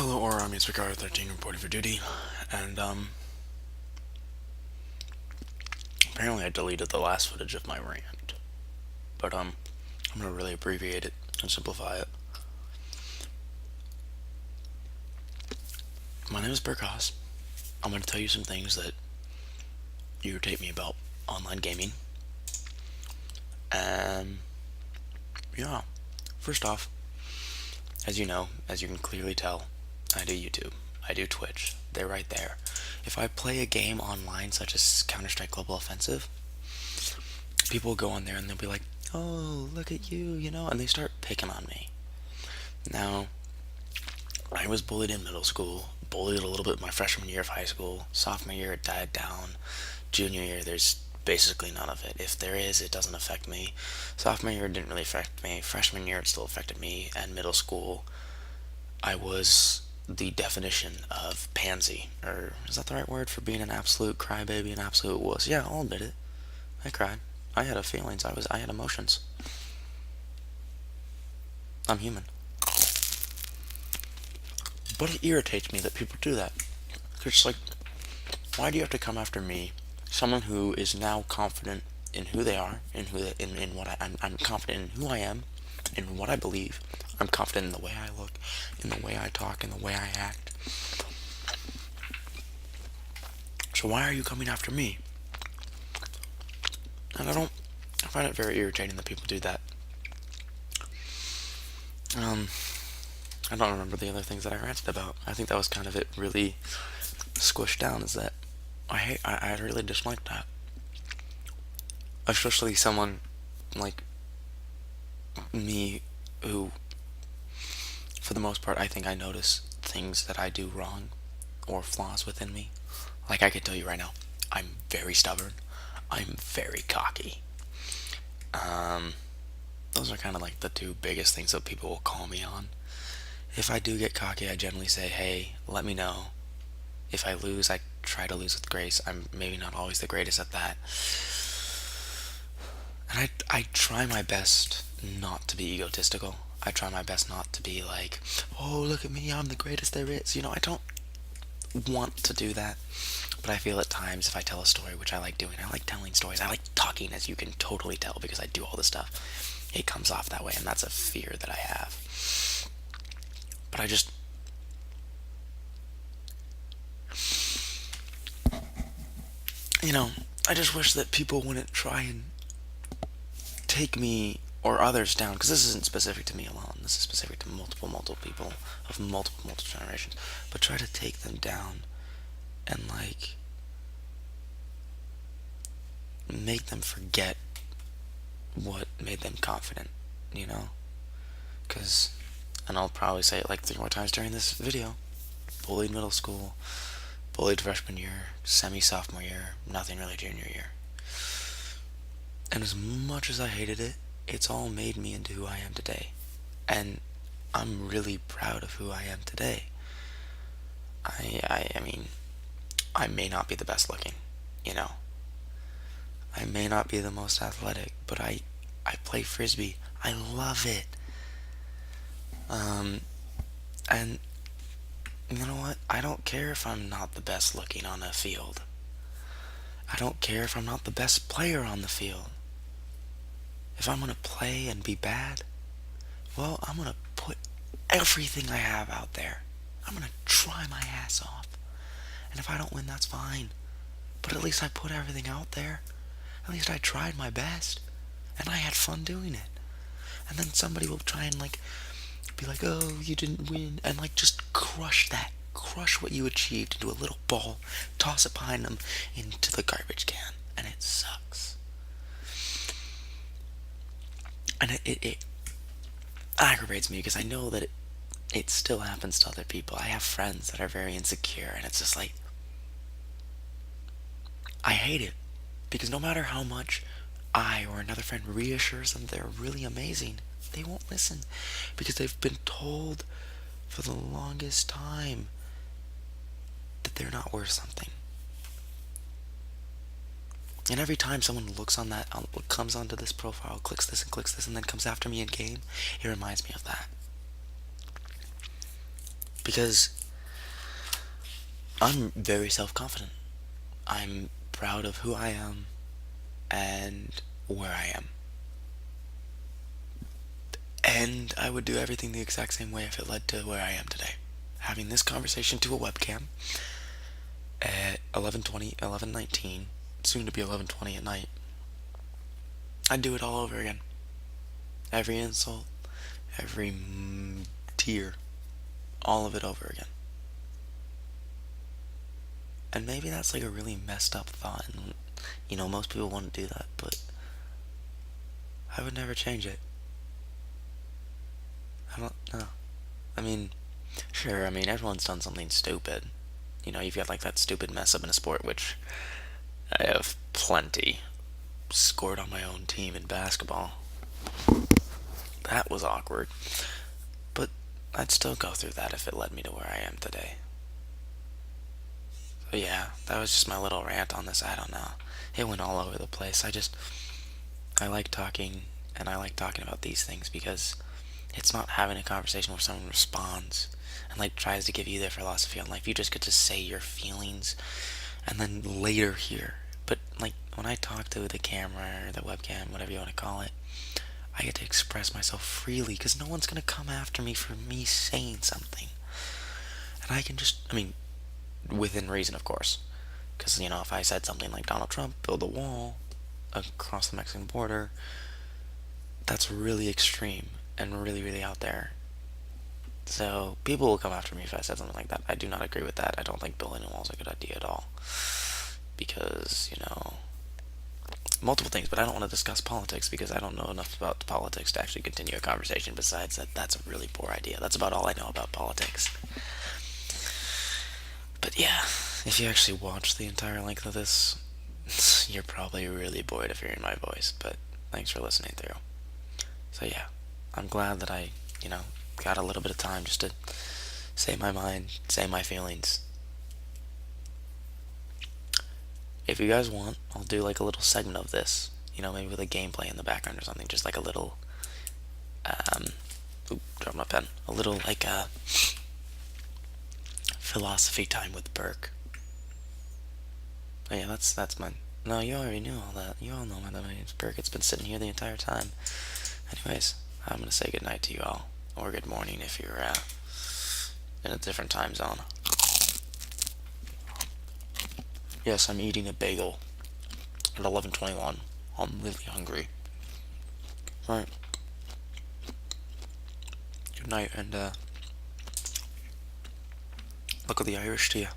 Hello, Aura. I'm Inspector 13 reporting for duty, and apparently I deleted the last footage of my rant, but I'm gonna really abbreviate it and simplify it. My name is Burkos. I'm gonna tell you some things that irritate me about online gaming, and yeah. First off, as you know, as you can clearly tell, I do YouTube. I do Twitch. They're right there. If I play a game online, such as Counter-Strike Global Offensive, people will go on there and they'll be like, "Oh, look at you," and they start picking on me. Now, I was bullied in middle school, bullied a little bit my freshman year of high school. Sophomore year, it died down. Junior year, there's basically none of it. If there is, it doesn't affect me. Sophomore year, it didn't really affect me. Freshman year, it still affected me. And middle school, I was the definition of pansy. Or, is that the right word for being an absolute crybaby, an absolute wuss? Yeah, I'll admit it. I cried. I had feelings. I had emotions. I'm human. But it irritates me that people do that. It's like, why do you have to come after me, someone who is now confident in who they are, in what I'm confident in who I am, in what I believe. I'm confident in the way I look, in the way I talk, in the way I act. So why are you coming after me? And I find it very irritating that people do that. I don't remember the other things that I ranted about. I think that was kind of it really squished down, is that I really dislike that. Especially someone like me who, for the most part, I think I notice things that I do wrong or flaws within me. Like I can tell you right now, I'm very stubborn. I'm very cocky. Um, those are kind of like the two biggest things that people will call me on. If I do get cocky, I generally say, "Hey, let me know." If I lose, I try to lose with grace. I'm maybe not always the greatest at that. And I try my best not to be egotistical. I try my best not to be like, "Oh, look at me, I'm the greatest there is." I don't want to do that. But I feel at times if I tell a story, which I like doing, I like telling stories. I like talking, as you can totally tell, because I do all this stuff. It comes off that way, and that's a fear that I have. But you know, I just wish that people wouldn't try and take me or others down, because this isn't specific to me alone. This is specific to multiple people of multiple generations. But try to take them down and like make them forget what made them confident, you know? Because, and I'll probably say it like 3 more times during this video: bullied middle school, bullied freshman year, semi-sophomore year, nothing really junior year. And as much as I hated it, it's all made me into who I am today. And I'm really proud of who I am today. I mean, I may not be the best looking, you know. I may not be the most athletic, but I play frisbee. I love it. And you know what? I don't care if I'm not the best looking on a field. I don't care if I'm not the best player on the field. If I'm gonna play and be bad, well, I'm gonna put everything I have out there. I'm gonna try my ass off. And if I don't win, that's fine. But at least I put everything out there. At least I tried my best. And I had fun doing it. And then somebody will try and like be like, "Oh, you didn't win," and like just crush that. Crush what you achieved into a little ball, toss it behind them into the garbage can. And it sucks. And it aggravates me because I know that it still happens to other people. I have friends that are very insecure, and it's just like, I hate it. Because no matter how much I or another friend reassures them they're really amazing, they won't listen. Because they've been told for the longest time that they're not worth something. And every time someone looks on that, comes onto this profile, clicks this, and then comes after me in game, it reminds me of that. Because I'm very self-confident. I'm proud of who I am and where I am. And I would do everything the exact same way if it led to where I am today. Having this conversation to a webcam at 11:20, 11:19, soon to be 11:20 at night. I'd do it all over again. Every insult, every tear, all of it over again. And maybe that's like a really messed up thought, and most people want to do that, but I would never change it. I don't know. I mean, sure, everyone's done something stupid. You've got like that stupid mess up in a sport, which I have plenty. Scored on my own team in basketball. That was awkward. But I'd still go through that if it led me to where I am today. So yeah, that was just my little rant on this. I don't know. It went all over the place. I like talking, and I like talking about these things because it's not having a conversation where someone responds and like tries to give you their philosophy on life. You just get to say your feelings and then later hear. But like when I talk to the camera or the webcam, whatever you want to call it, I get to express myself freely because no one's gonna come after me for me saying something. And I can just, within reason, of course. Because, if I said something like Donald Trump, build a wall across the Mexican border, that's really extreme and really, really out there. So, people will come after me if I said something like that. I do not agree with that. I don't think building a wall is a good idea at all. Because, multiple things, but I don't want to discuss politics because I don't know enough about politics to actually continue a conversation. Besides that, that's a really poor idea. That's about all I know about politics. But yeah, if you actually watch the entire length of this, you're probably really bored of hearing my voice, but thanks for listening through. So yeah, I'm glad that I, got a little bit of time just to say my mind, say my feelings. If you guys want, I'll do like a little segment of this, maybe with a gameplay in the background or something, just like a little, drop my pen, a little like philosophy time with Burke. Oh yeah, that's mine. No, you already knew all that. You all know my name's Burke. It's been sitting here the entire time. Anyways, I'm gonna say goodnight to you all, or good morning if you're in a different time zone. Yes, I'm eating a bagel at 11:21. I'm really hungry. Right. Good night, and look at the Irish to you.